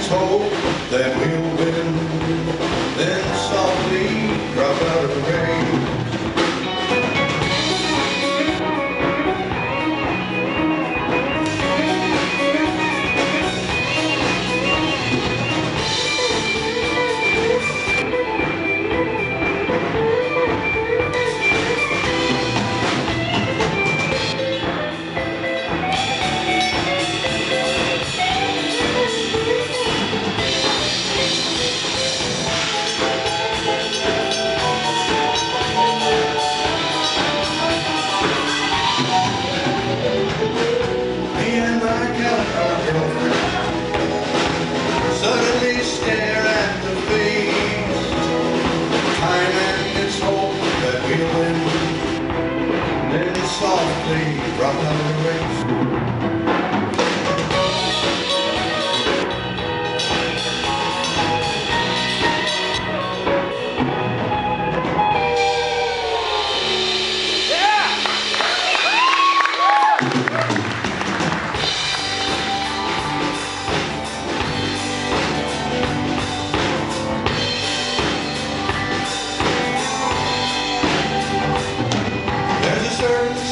it's hope that we'll win. Then softly drop out of the rain. Suddenly stare at the face. Time and its hope that we'll win. Then softly drop out of the race.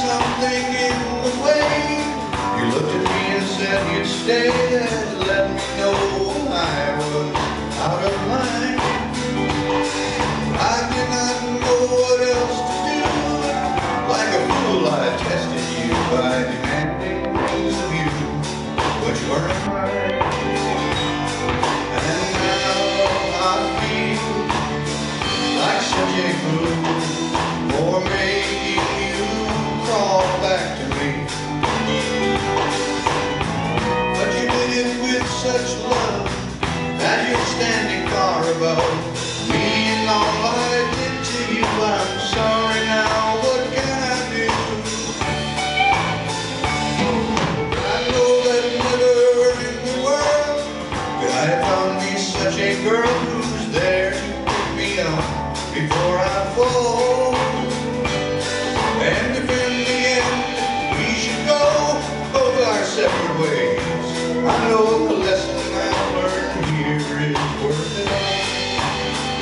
Something in the way you looked at me and said you'd stay there to let me know I was out of line. I did not know what else to do. Like a fool I tested you by demanding things of you which weren't right. And now I feel like such a fool for making you crawl back to me. But you did it with such love that you're standing far above me and all I did to you. I'm sorry now, what can I do? I know that never in the world could I have found me such a girl who's there to pick me up before I fall. And if in the end we should go both our separate ways, I know the lesson I've learned here is worth it all.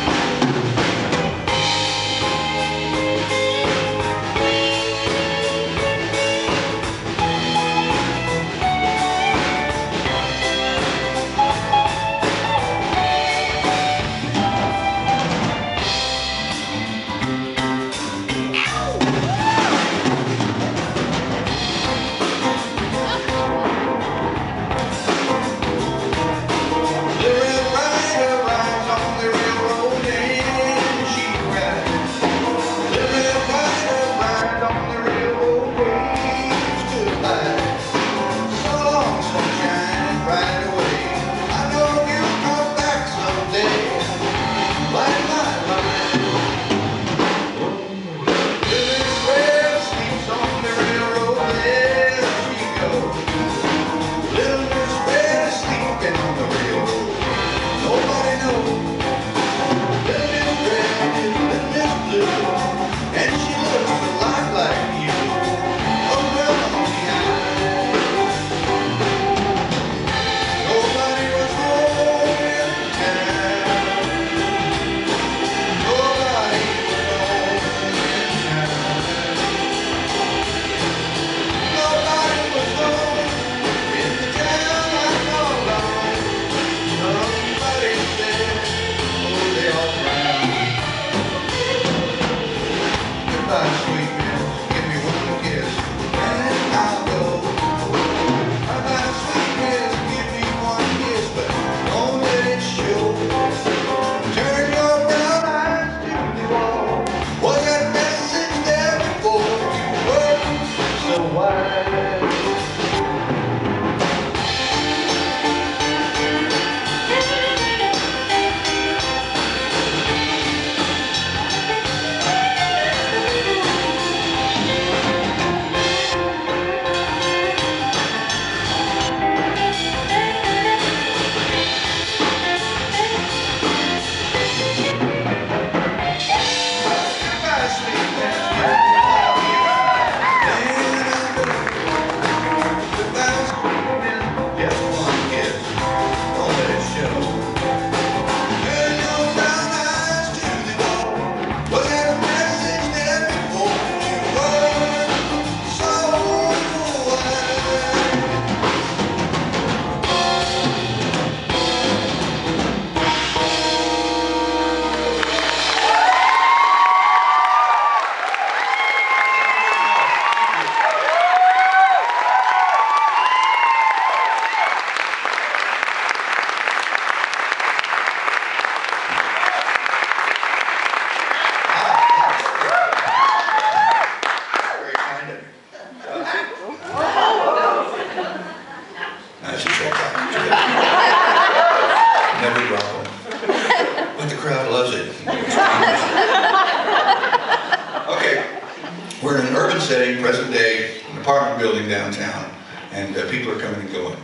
downtown, and people are coming and going.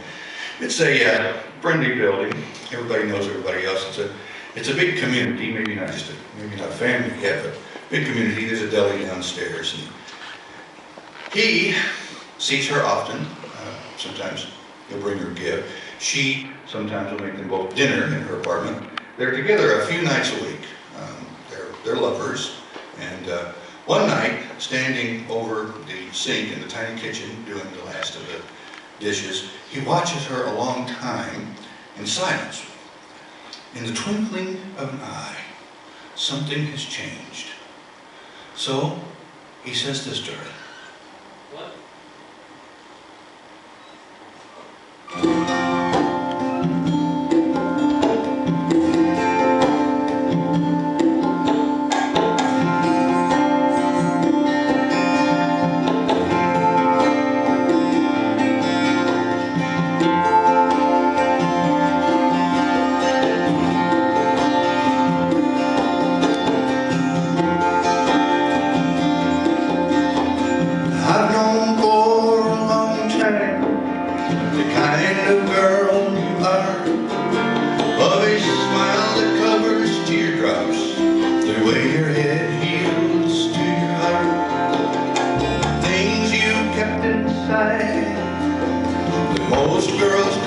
It's a friendly building. Everybody knows everybody else. It's a big community. Maybe not a family yet, but big community. There's a deli downstairs, and he sees her often. Sometimes he'll bring her a gift. She sometimes will make them both dinner in her apartment. They're together a few nights a week. They're lovers. And one night, standing over the sink in the tiny kitchen, doing the last of the dishes, he watches her a long time in silence. In the twinkling of an eye, something has changed. So he says this to her. What?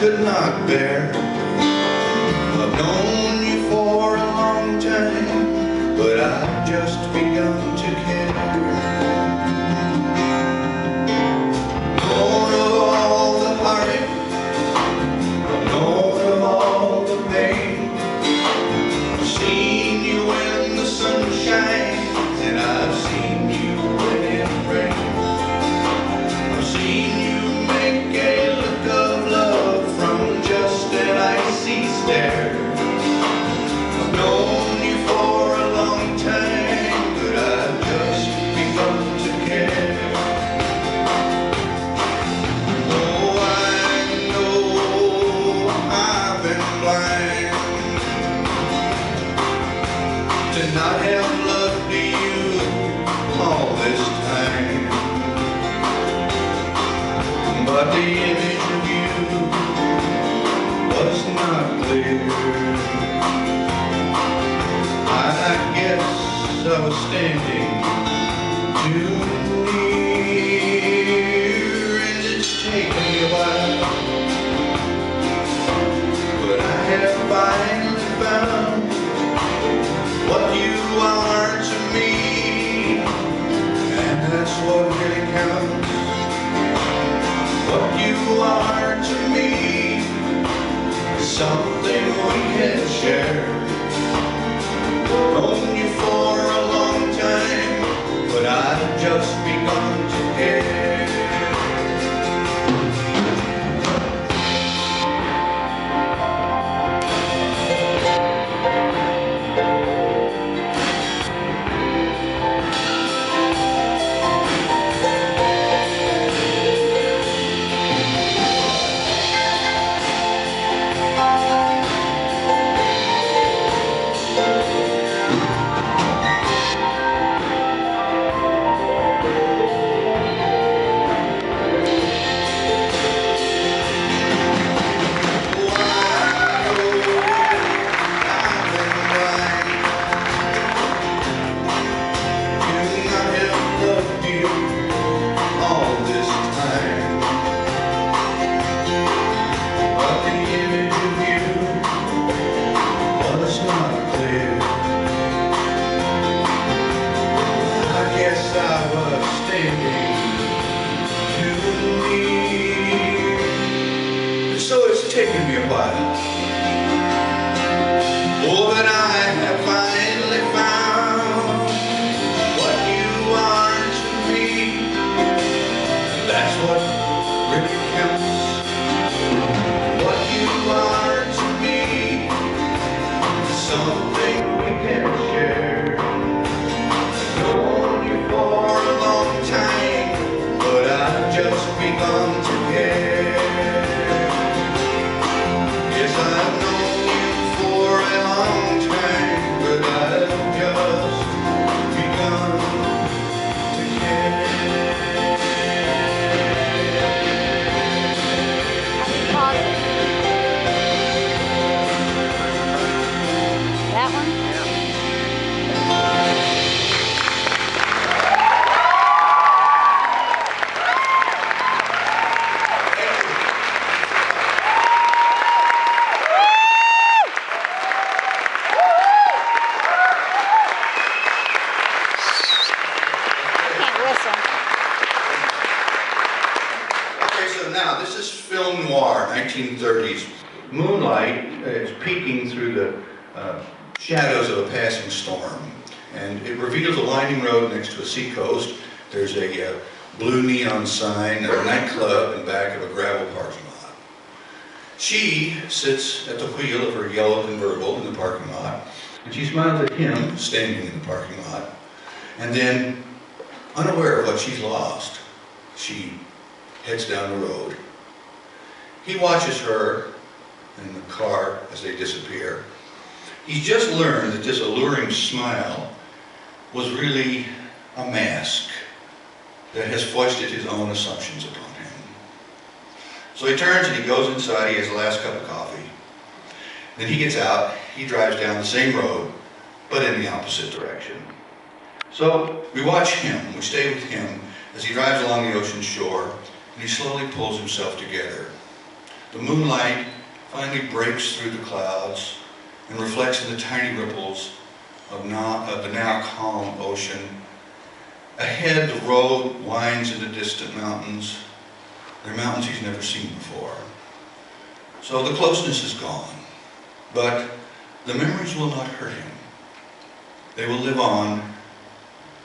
Could not bear. I've known you for a long time, but I've just begun to care. Known of all the heartache, known of all the pain. I've seen you when the sun shines, and I've seen you when it rains. I've seen you make a look of love from just an icy stare. I've known you for a long time, but I've just begun to care. Oh, I know I've been blind to not have loved you all this time, but the image of you was not clear. I guess I was standing too near, and it's taken me a while, but I have finally found what you are to me, and that's what really counts. What you are to me is something we can share. Known you for a long time, but I've just begun to care. Taken me a while. Oh, but I have finally found what you are to me. That's what really counts. What you are to me is something we can share. Known you for a long time, but I've just begun to care. I've known you for a long time, but I've just begun to care. moonlight is peeking through the shadows of a passing storm. And it reveals a winding road next to a seacoast. There's a blue neon sign, a nightclub in back of a gravel parking lot. She sits at the wheel of her yellow convertible in the parking lot, and she smiles at him standing in the parking lot. And then, unaware of what she's lost, she heads down the road. He watches her in the car as they disappear. He's just learned that this alluring smile was really a mask that has foisted his own assumptions upon him. So he turns and he goes inside, he has the last cup of coffee. Then he gets out, he drives down the same road, but in the opposite direction. So we watch him, we stay with him as he drives along the ocean shore, and he slowly pulls himself together. The moonlight finally breaks through the clouds and reflects in the tiny ripples of the now calm ocean. Ahead, the road winds into distant mountains. They're mountains he's never seen before. So the closeness is gone, but the memories will not hurt him. They will live on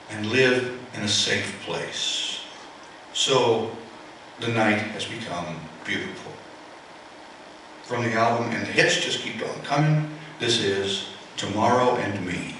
and live in a safe place. So the night has become beautiful. From the album And the Hits Just Keep On Coming, this is Tomorrow and Me.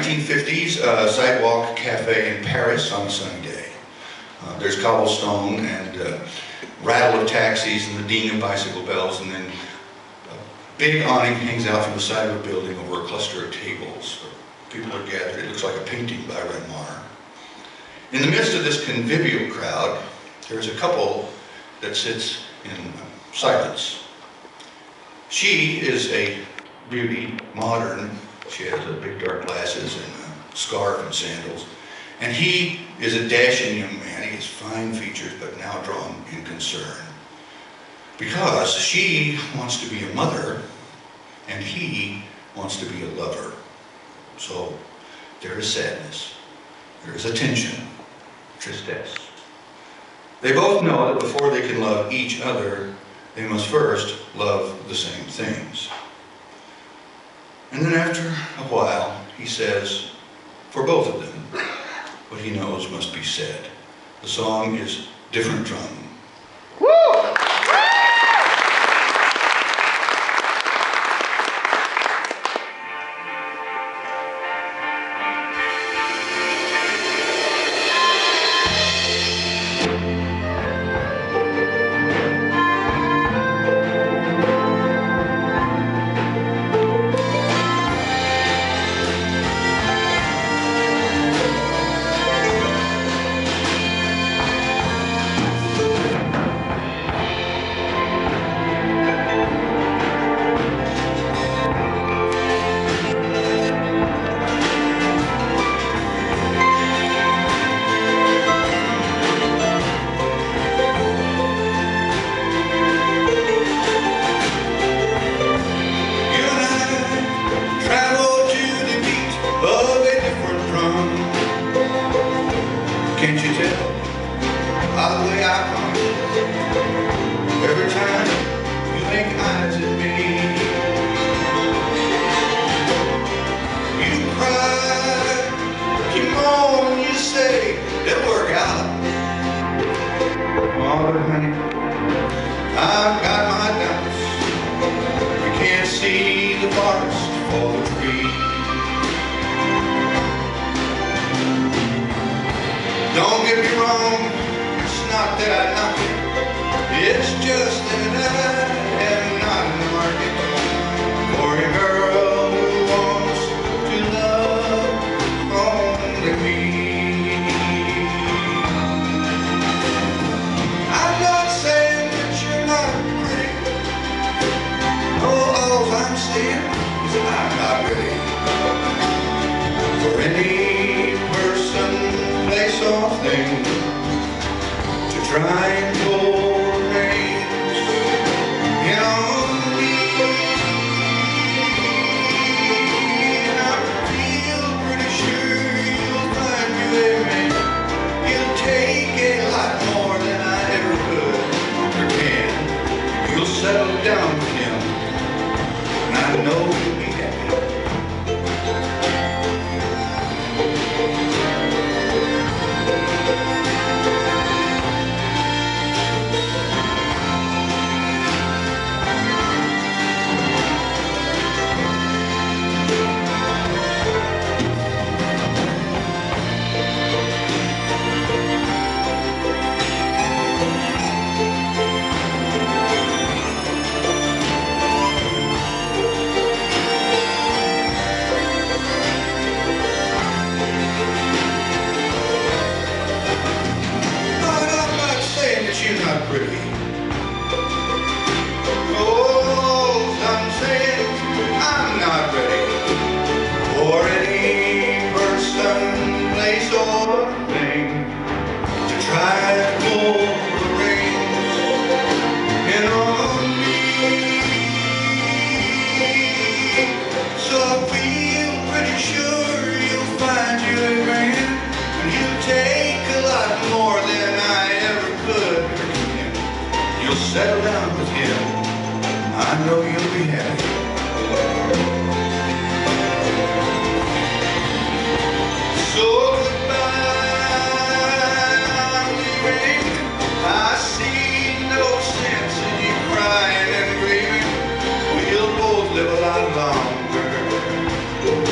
1950s, sidewalk cafe in Paris on a sunny day. There's cobblestone and rattle of taxis and the ding of bicycle bells, and then a big awning hangs out from the side of a building over a cluster of tables. People are gathered. It looks like a painting by Renoir. In the midst of this convivial crowd, there's a couple that sits in silence. She is a beauty, modern. She has big dark glasses and a scarf and sandals. And he is a dashing young man. He has fine features, but now drawn in concern. Because she wants to be a mother, and he wants to be a lover. So there is sadness, there is a tension, tristesse. They both know that before they can love each other, they must first love the same things. And then after a while, he says, for both of them, what he knows must be said. The song is Different Drum. Woo!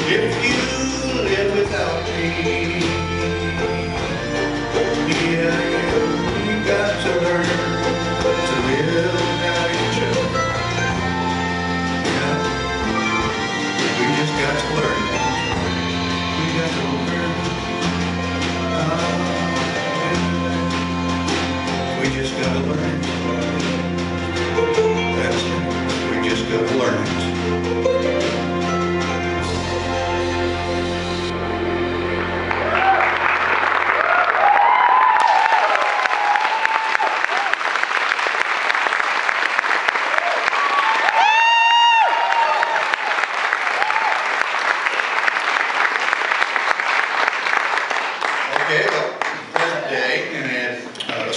If you live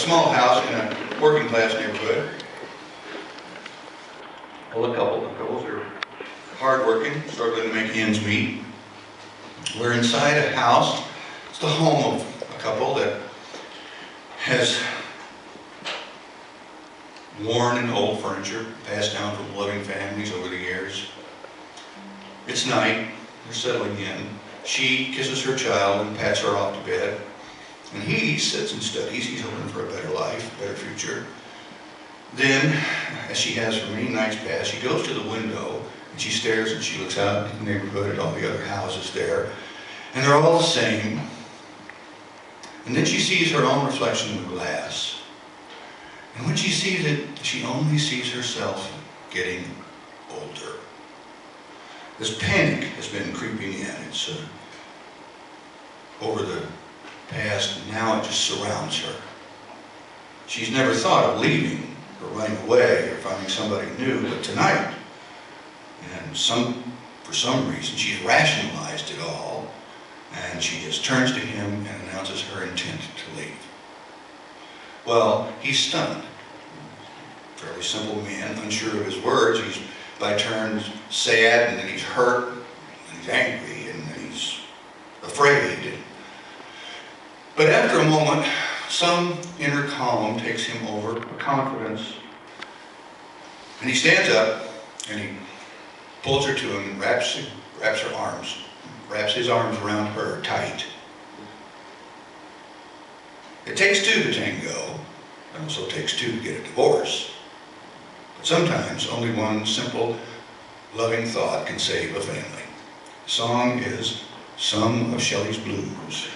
small house in a working class neighborhood. Well, couples are hardworking, struggling to make ends meet. We're inside a house. It's the home of a couple that has worn and old furniture passed down from loving families over the years. It's night. They're settling in. She kisses her child and pats her off to bed. And he sits and studies. He's hoping for a better life, a better future. Then, as she has for many nights past, she goes to the window and she stares and she looks out in the neighborhood at all the other houses there. And they're all the same. And then she sees her own reflection in the glass. And when she sees it, she only sees herself getting older. This panic has been creeping in. It's over the past, and now it just surrounds her. She's never thought of leaving or running away or finding somebody new, but tonight, and for some reason, she's rationalized it all, and she just turns to him and announces her intent to leave. Well, he's stunned. Fairly simple man, unsure of his words. He's by turns sad, and then he's hurt, and he's angry, and then he's afraid. But after a moment, some inner calm takes him over, a confidence, and he stands up and he pulls her to him and wraps his arms around her tight. It takes two to tango. It also takes two to get a divorce. But sometimes only one simple, loving thought can save a family. The song is Some of Shelly's Blues.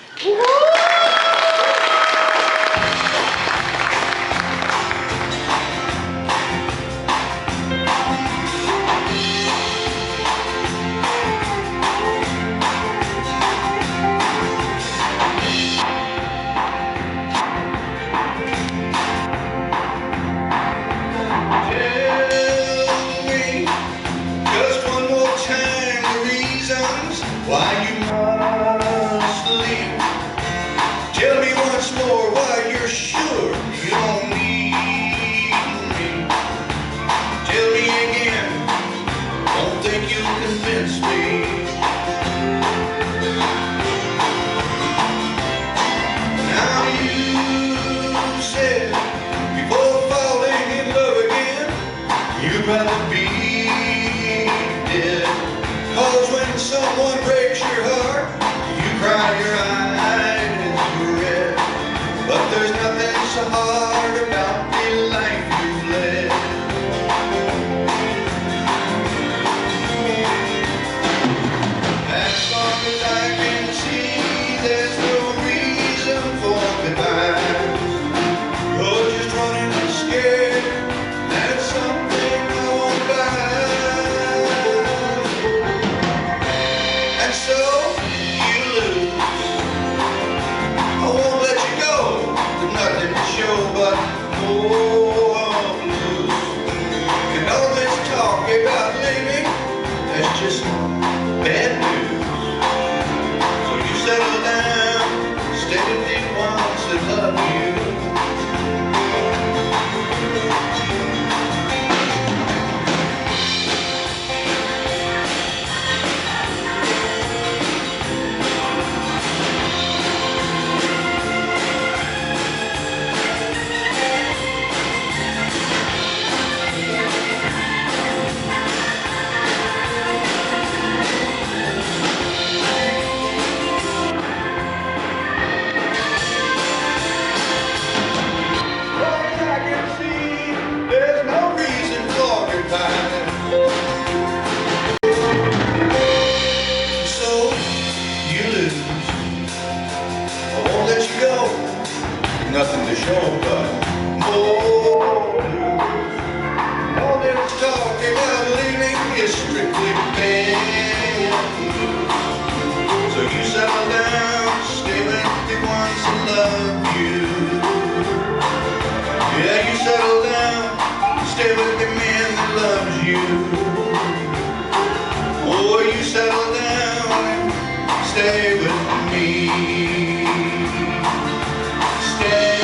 Nothing to show but more blues. All this talk about leaving is strictly bad news. So you settle down, stay with the ones that love you. Yeah, you settle down, stay with the man that loves you. Or you settle down and stay with me. Stay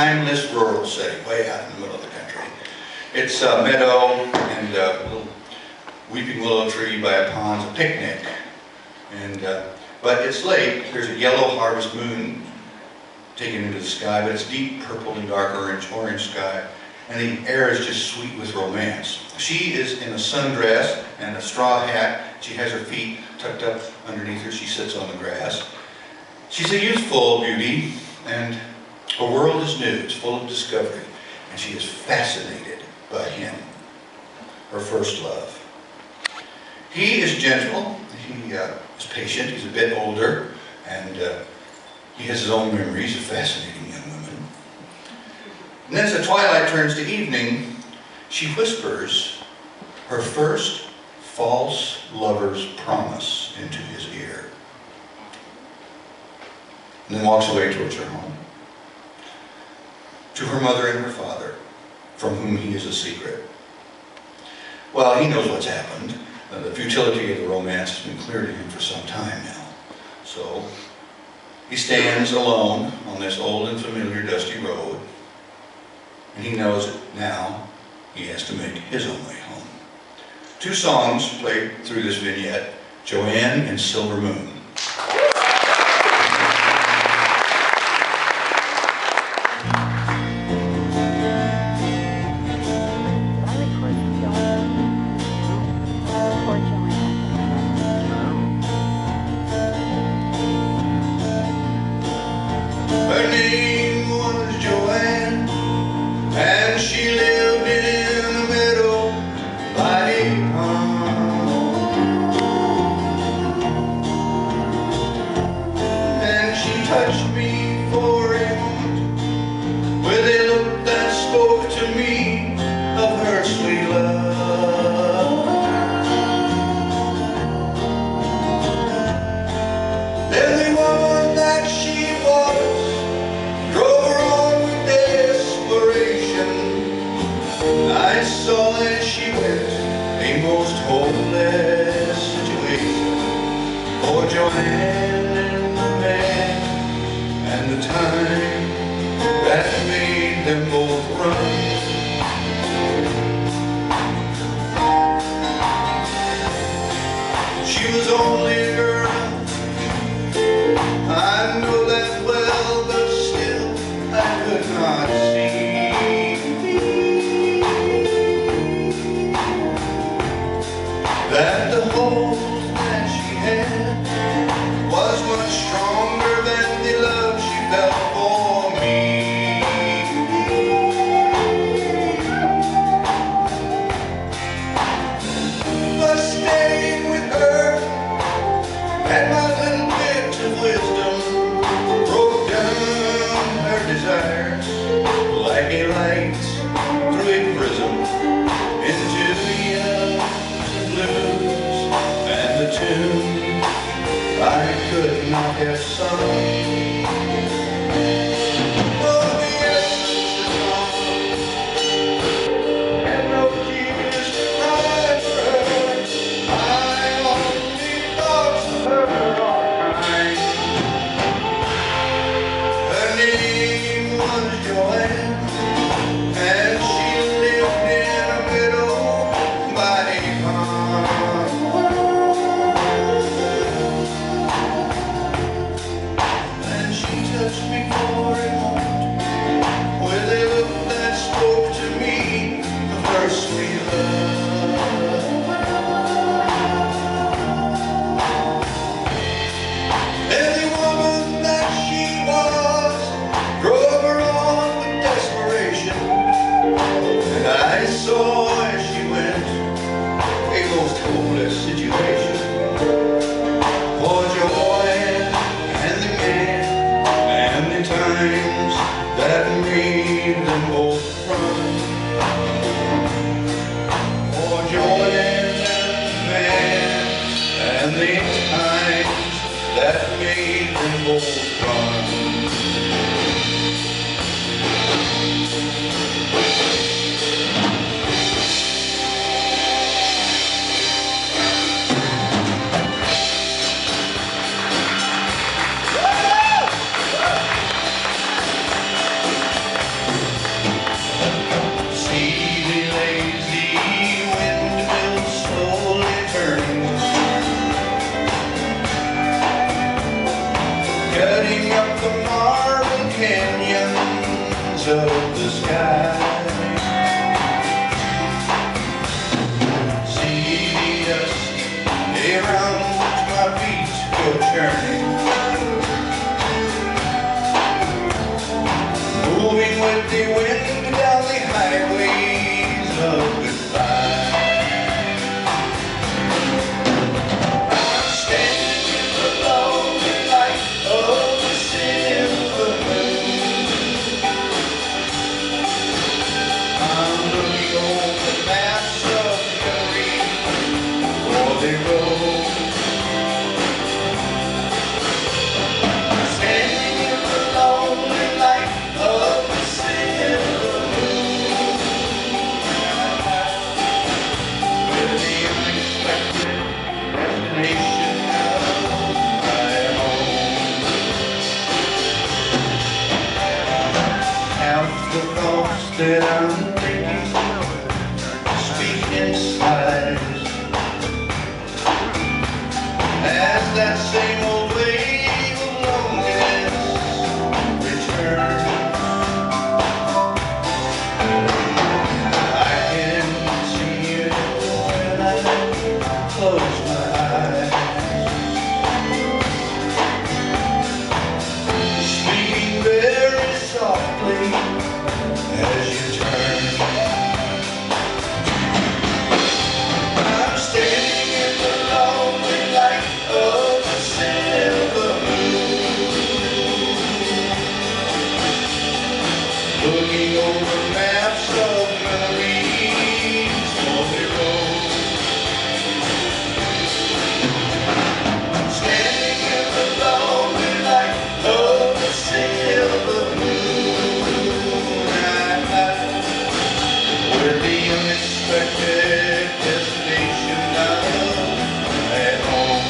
timeless rural setting, way out in the middle of the country. It's a meadow and a little weeping willow tree by a pond's a picnic. And but it's late. There's a yellow harvest moon taken into the sky, but it's deep purple and dark orange sky. And the air is just sweet with romance. She is in a sundress and a straw hat. She has her feet tucked up underneath her. She sits on the grass. She's a youthful beauty, and her world is new. It's full of discovery, and she is fascinated by him, her first love. He is gentle. He is patient. He's a bit older, and he has his own memories of fascinating young women. And then as the twilight turns to evening, she whispers her first false lover's promise into his ear. And then walks away towards her home. To her mother and her father, from whom he is a secret. Well, he knows what's happened. The futility of the romance has been clear to him for some time now. So he stands alone on this old and familiar dusty road. And he knows that now he has to make his own way home. Two songs played through this vignette, Joanne and Silver Moon. Her name was Joanne, and she lived in the meadow by a pond. And she touched me for a moment with a look that spoke to me of her sweet love. Then the woman that she was drove her on with desperation. I saw as she went a most hopeless situation for Joanne and the man and the time that made them both run. She was only a girl, I know that well, but still I could not see that the hold that she had was much stronger than the love she felt for I'm thinking, speak inside. As that same old wave of loneliness returns, I can see you when I close my eyes. Speaking very softly as you turn. I'm standing in the lonely light of the silver moon, looking over maps of memories lonely road. Standing in the lonely light of the silver moon, where the unexpected destination of at home.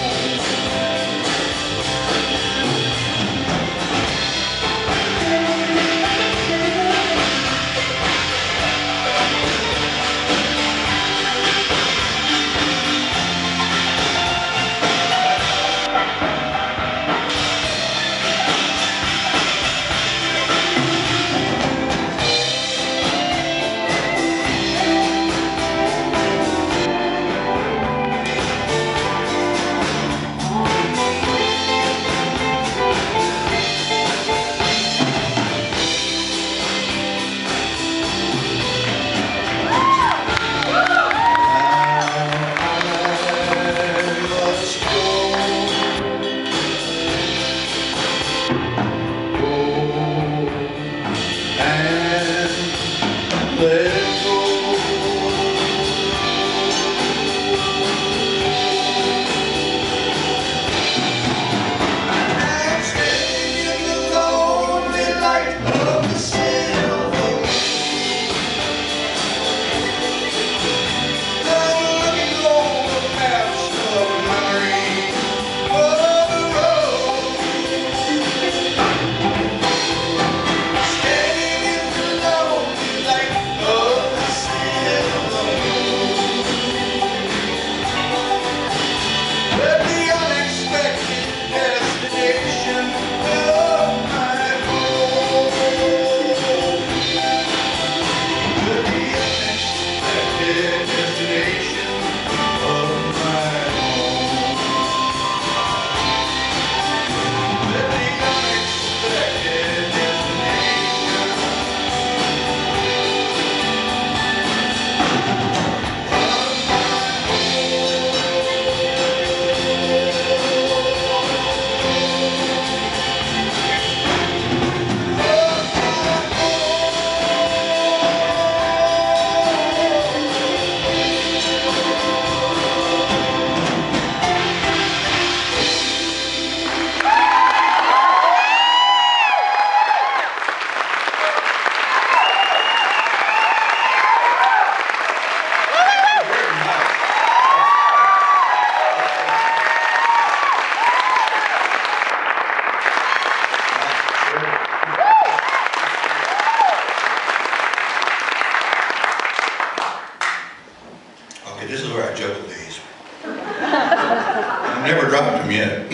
This is where I juggle these. I've never dropped them yet.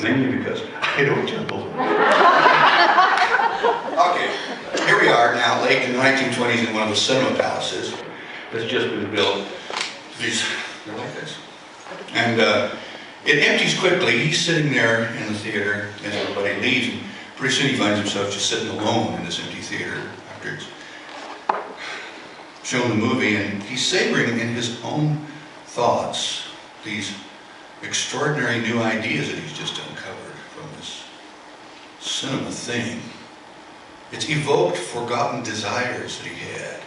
Mainly because I don't juggle. Okay, here we are now, late in the 1920s in one of the cinema palaces that's just been built. These, they're like this. And it empties quickly. He's sitting there in the theater as everybody leaves, and pretty soon he finds himself just sitting alone in this empty theater after it's shown the movie, and he's savoring in his own thoughts these extraordinary new ideas that he's just uncovered from this cinema thing. It's evoked forgotten desires that he had.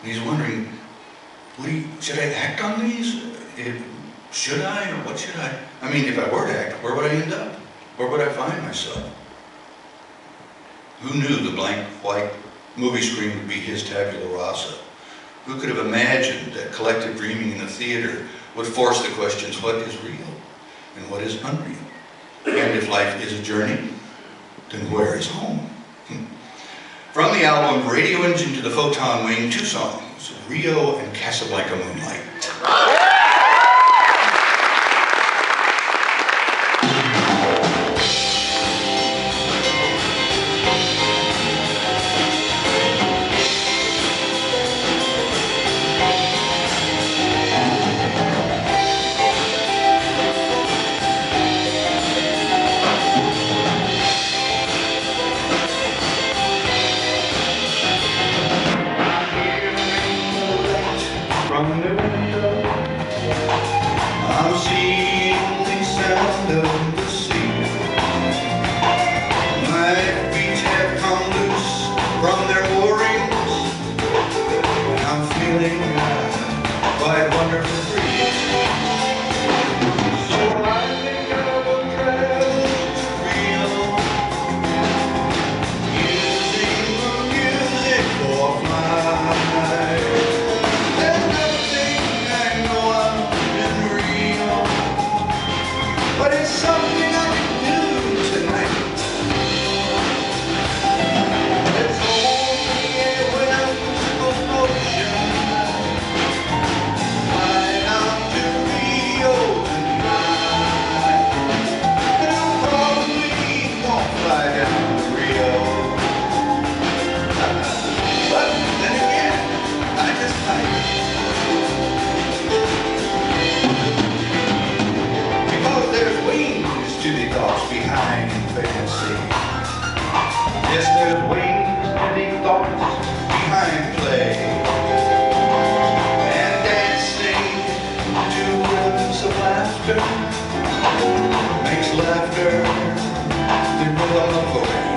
And he's wondering, should I act on these? Should I, or what should I? I mean, if I were to act, where would I end up? Where would I find myself? Who knew the blank white movie screen would be his tabula rasa? Who could have imagined that collective dreaming in the theater would force the questions, what is real and what is unreal? And if life is a journey, then where is home? From the album Radio Engine to the Photon Wing, two songs, Rio and Casablanca Moonlight. From the window, I'm seeing the sound of the sea. My feet have come loose from their moorings, and I'm feeling quite wonderful free. So I think I will travel to Rio, using the music for flight. But it's something I can do tonight. It's only a whimsical notion. Fly down to Rio tonight. And you probably won't fly down to Rio. But then again, I just might. There's wings to the thoughts behind fantasy. Yes, there's wings to the thoughts behind play. And dancing to rhythms of laughter makes laughter the rhythm of going.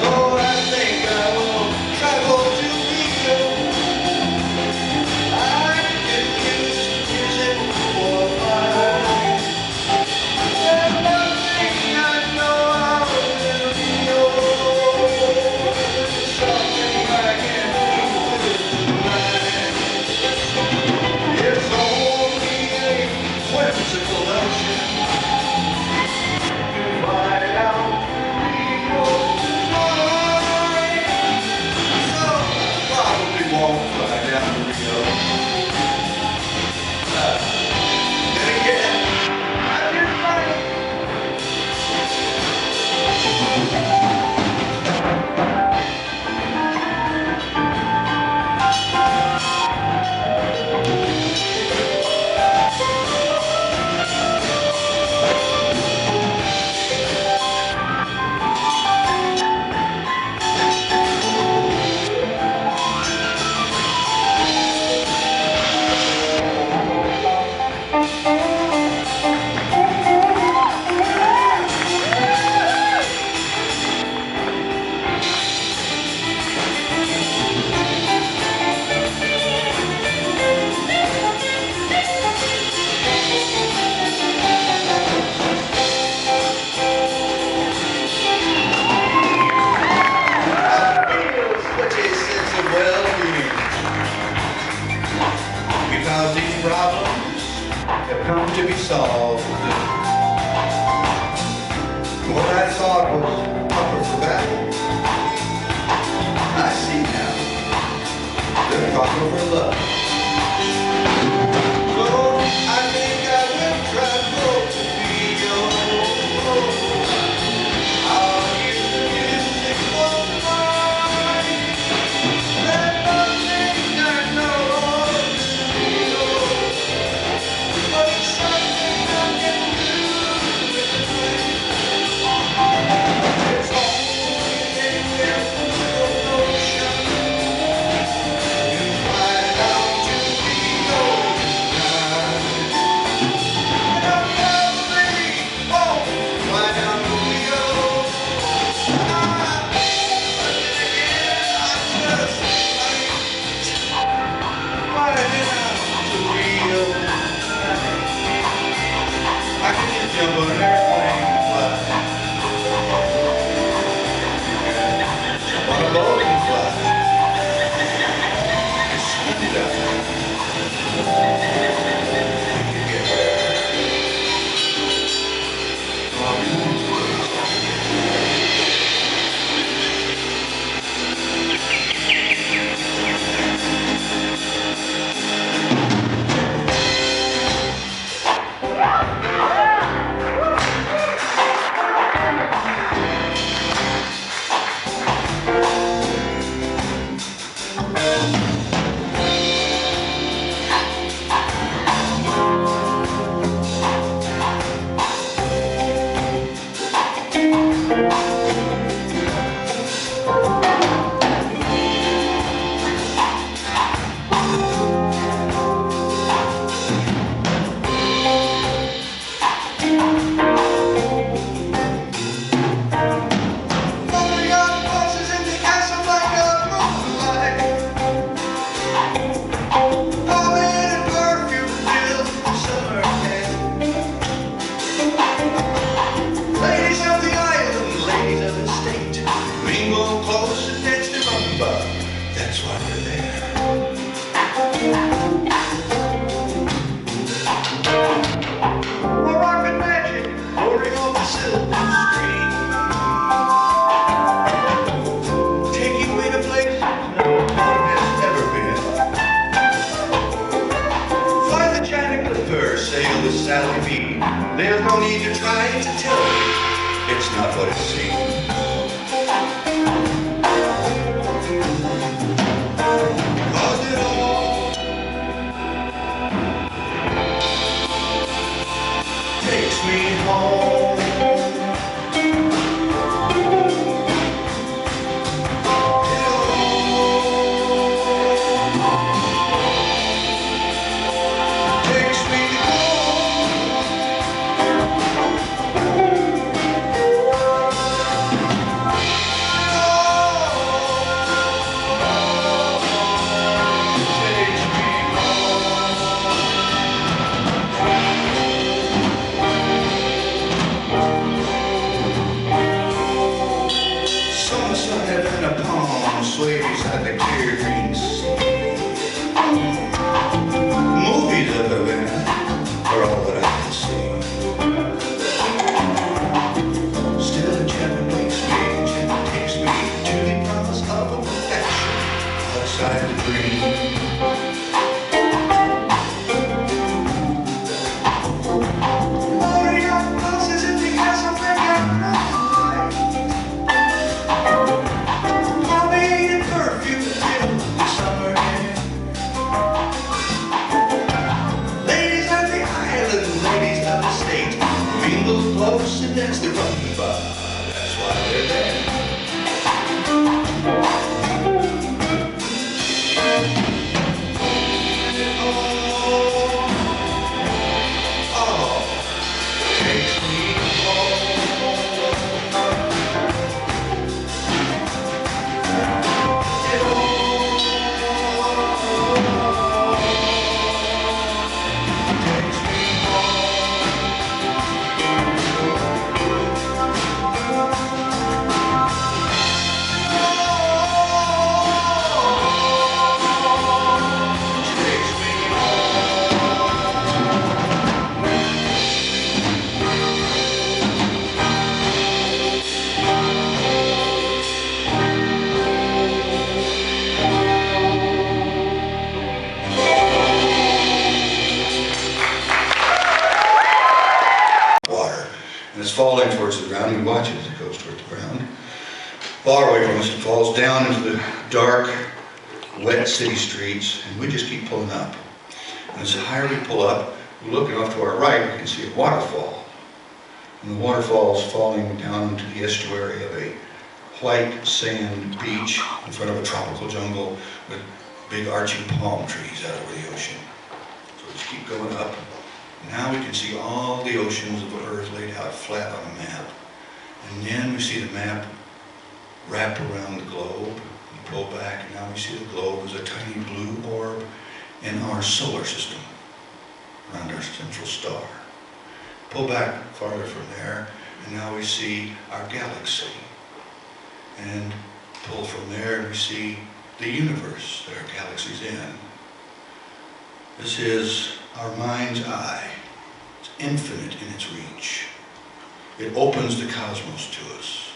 So I think I will travel to Rio. I can use music for fun. Problems have come to be solved. What I thought was proper for battle, I see now they're proper for love. So I think I will travel to Rio. I'll use the music for mine. Let nothing I know. But it's something I can do It's only a whimsical notion. You find out that's why we're there. We're rockin' magic, pouring on the silver screen, taking me to places no one has ever been. Fly the giant clipper, sail the Sally B. There's no need to try to tell me it's not what it seems. Cause it all takes me home. It all takes me heaven upon sway beside the clear green sea. Movies of Havana are all that I can see. Still enchantment wakes me, enchantment takes me to the promise of a perfection outside the dream. Close and that's the running bar. That's why they're there. Oh, takes me home. It all takes me home. Falling towards the ground. We watch it as it goes toward the ground. Far away from us, it falls down into the dark, wet city streets, and we just keep pulling up. And as the higher we pull up, we look off to our right, we can see a waterfall. And the waterfall is falling down into the estuary of a white sand beach in front of a tropical jungle with big arching palm trees out over the ocean. So we just keep going up. Now we can see all the oceans of the earth laid out flat on a map. And then we see the map wrap around the globe. We pull back and now we see the globe as a tiny blue orb in our solar system around our central star. Pull back farther from there and now we see our galaxy. And pull from there and we see the universe that our galaxy's in. This is our mind's eye. It's infinite in its reach. It opens the cosmos to us.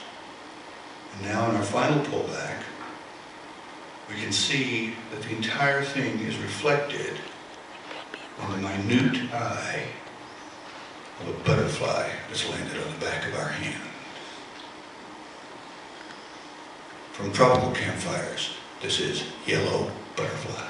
And now in our final pullback, we can see that the entire thing is reflected in the minute eye of a butterfly that's landed on the back of our hand. From tropical campfires, this is Yellow Butterfly.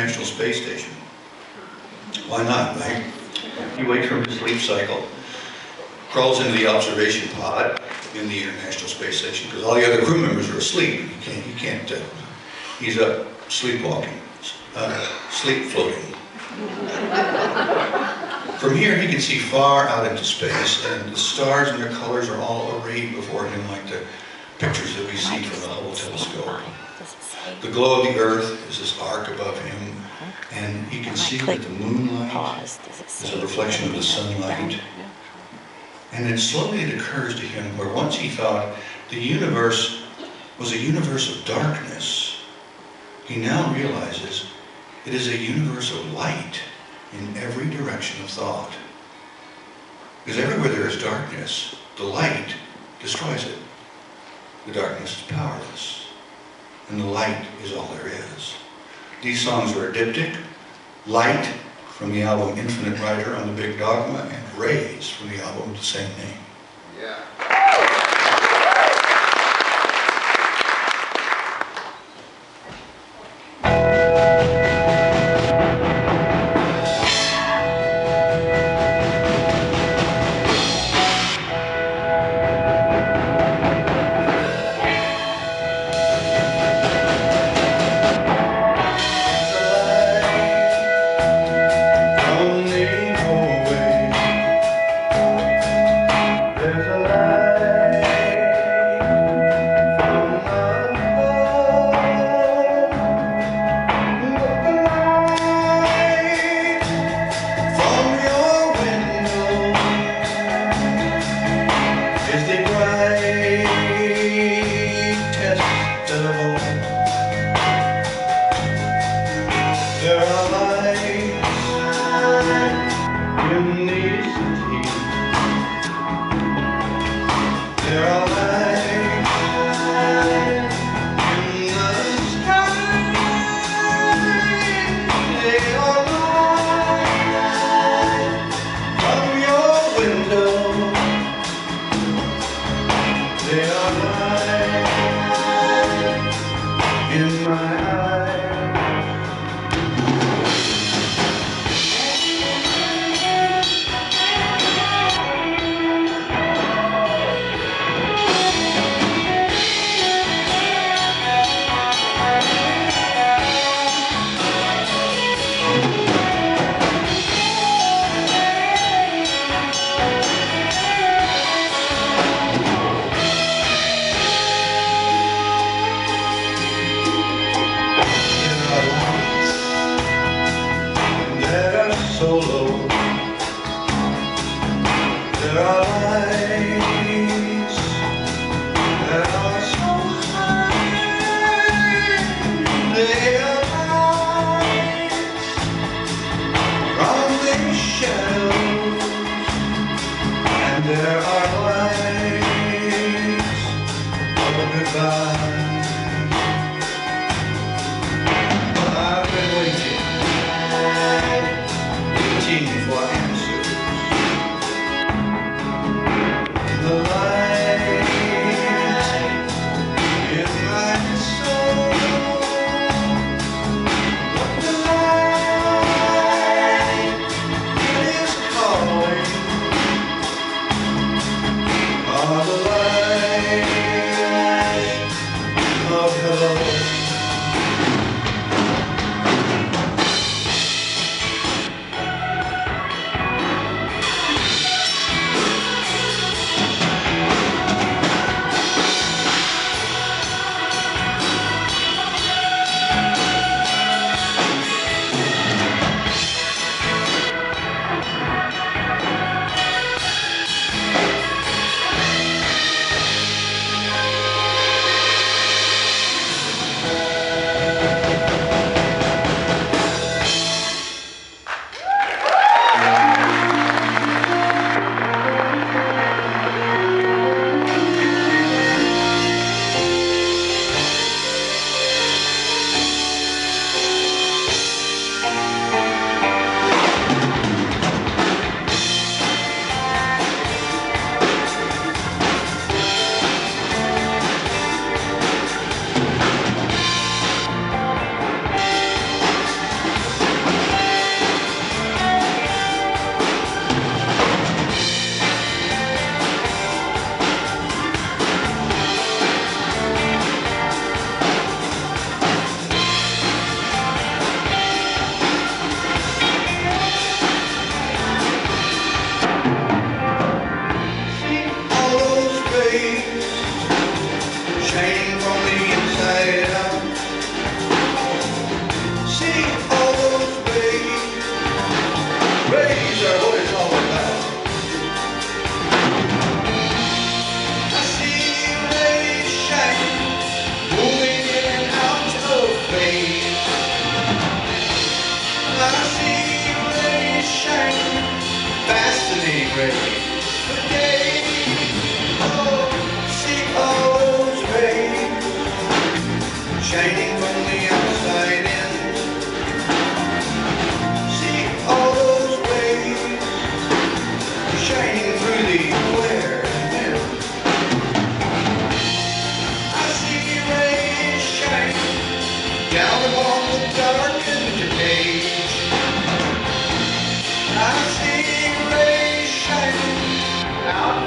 International Space Station. Why not, right? He wakes from his sleep cycle, crawls into the observation pod in the International Space Station because all the other crew members are asleep. He's up sleepwalking, sleep floating. From here he can see far out into space, and the stars and their colors are all arrayed before him like the pictures that we see from the Hubble telescope. The glow of the Earth is this arc above him, and he can see that the moonlight is a reflection of the sunlight. And then slowly it occurs to him where once he thought the universe was a universe of darkness, he now realizes it is a universe of light in every direction of thought. Because everywhere there is darkness, the light destroys it. The darkness is powerless, and the light is all there is. These songs are a diptych, Light from the album Infinite Rider on the Big Dogma, and Rays from the album of the same name. Yeah.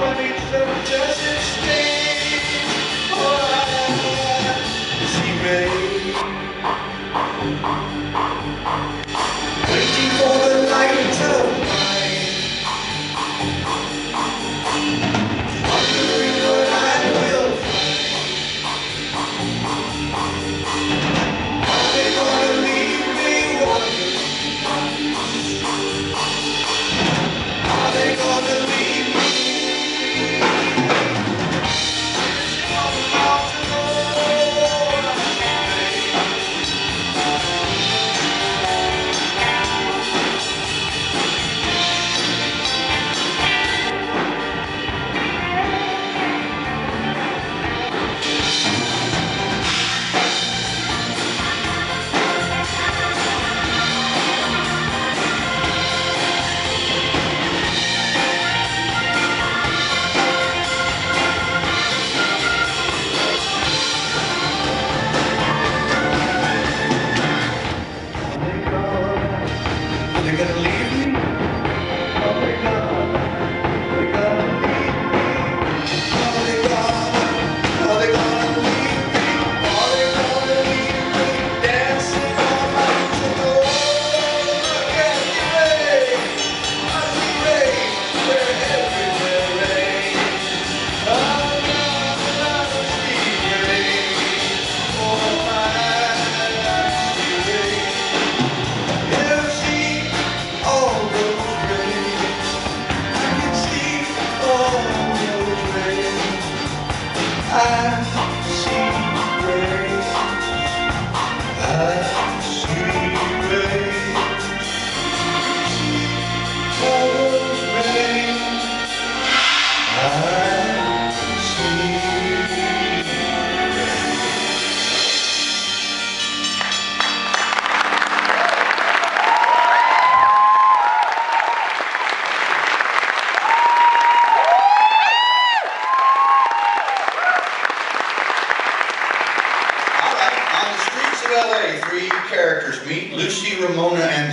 funny stuff doesn't stay. Oh, she may. Waiting for the light of mine, wondering what I will find. Are they gonna leave me wondering? Are they gonna leave me? On the mountain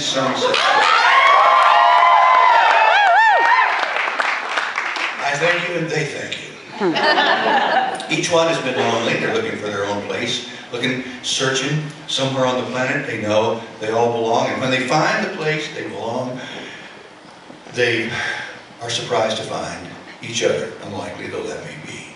Sunset. I thank you and they thank you. Each one has been lonely. They're looking for their own place, looking, searching somewhere on the planet. They know they all belong, and when they find the place they belong, they are surprised to find each other, unlikely though that may be.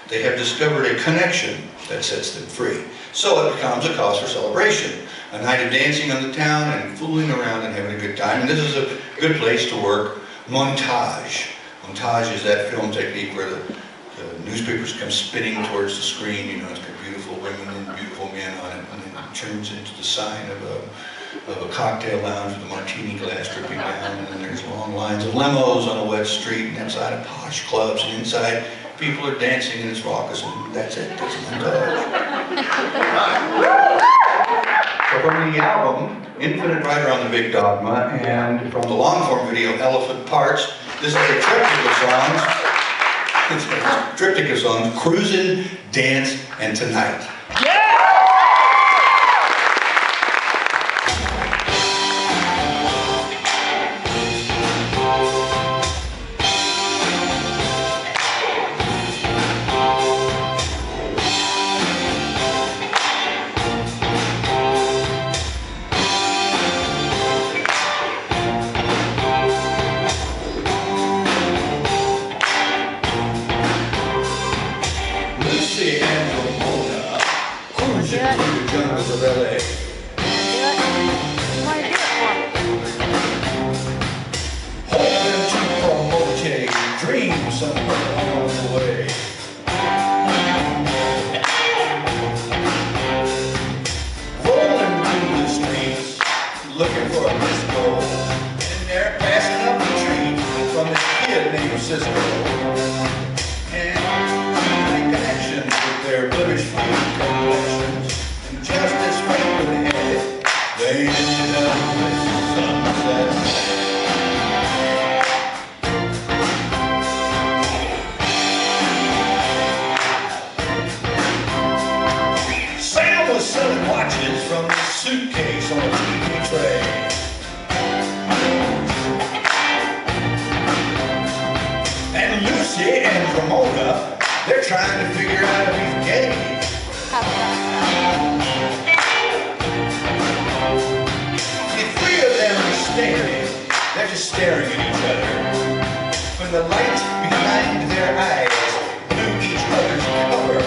They have discovered a connection that sets them free. So it becomes a cause for celebration. A night of dancing on the town and fooling around and having a good time. And this is a good place to work montage. Montage is that film technique where the newspapers come spinning towards the screen. You know, it's got beautiful women and beautiful men on it, and then it turns into the sign of a cocktail lounge with a martini glass dripping down, and then there's long lines of limos on a wet street, and inside of posh clubs, and inside people are dancing and it's raucous, and that's it. That's a montage. So from the album, Infinite Rider on the Big Dogma, and from the long-form video, Elephant Parts, this is a triptych of songs. It's a triptych of songs, Cruisin', Dance, and Tonight. And Lucy and Ramona, they're trying to figure out if he's gay. The three of them are standing, they're just staring at each other. When the light behind their eyes knew each other's color,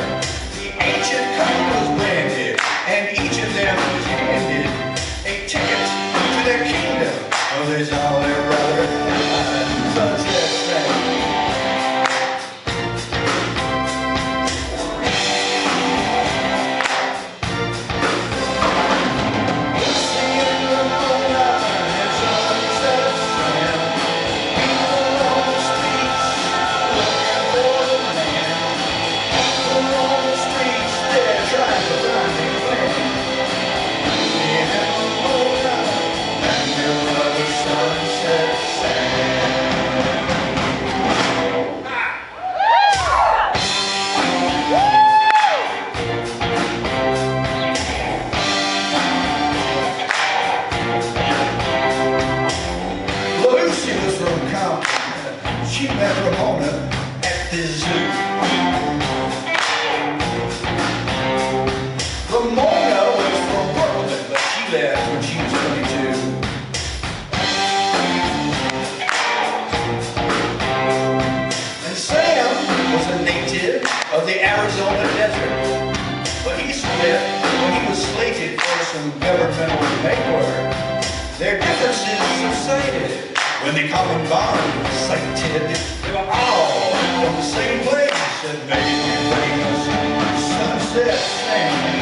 the ancient couple was branded, and each of them was handed a ticket to their kingdom. Oh, there's all their brother, sunset friend. She met Ramona at the zoo. Ramona was from Brooklyn, but she left when she was 22. And Sam was a native of the Arizona desert, but he split when he was slated for some governmental paperwork. Their differences subsided when the common bond was sighted. They were all from the same place that made me famous, Sunset Sand.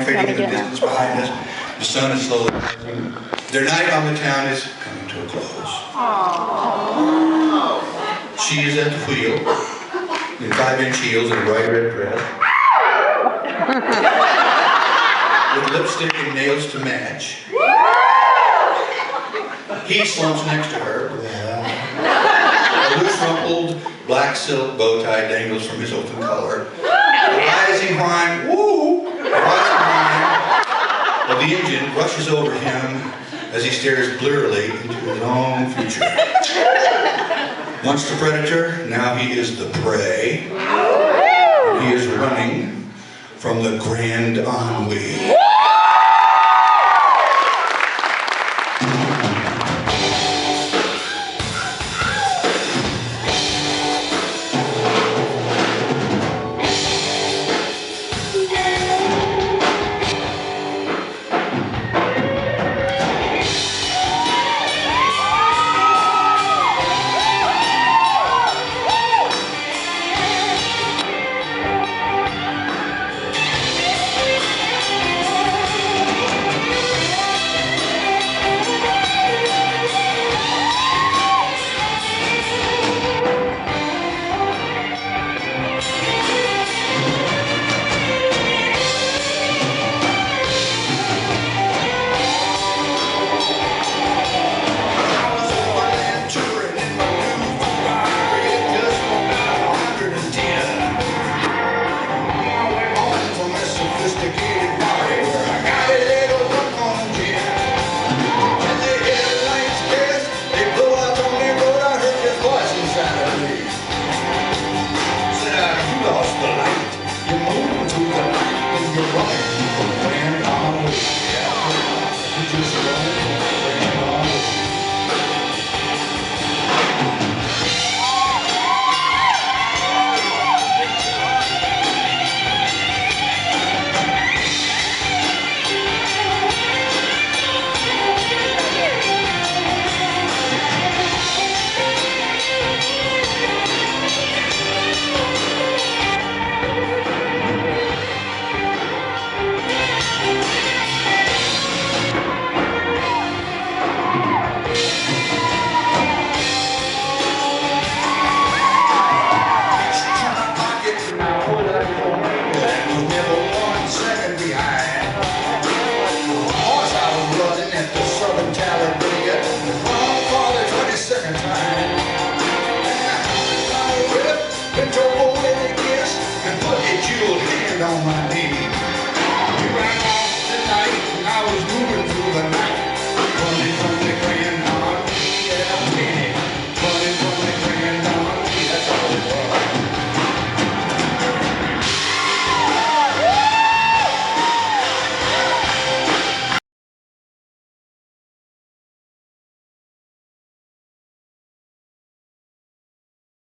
fading in the distance behind us. The sun is slowly rising. Their night on the town is coming to a close. She is at the wheel in 5-inch heels and a bright red dress, with lipstick and nails to match. He slumps next to her. A loose rumpled black silk bow tie dangles from his open collar. The rising whine, woo! The rising whine of the engine rushes over him as he stares blearily into his own future. Once the predator, now he is the prey. He is running from the Grand Ennui. On my knee.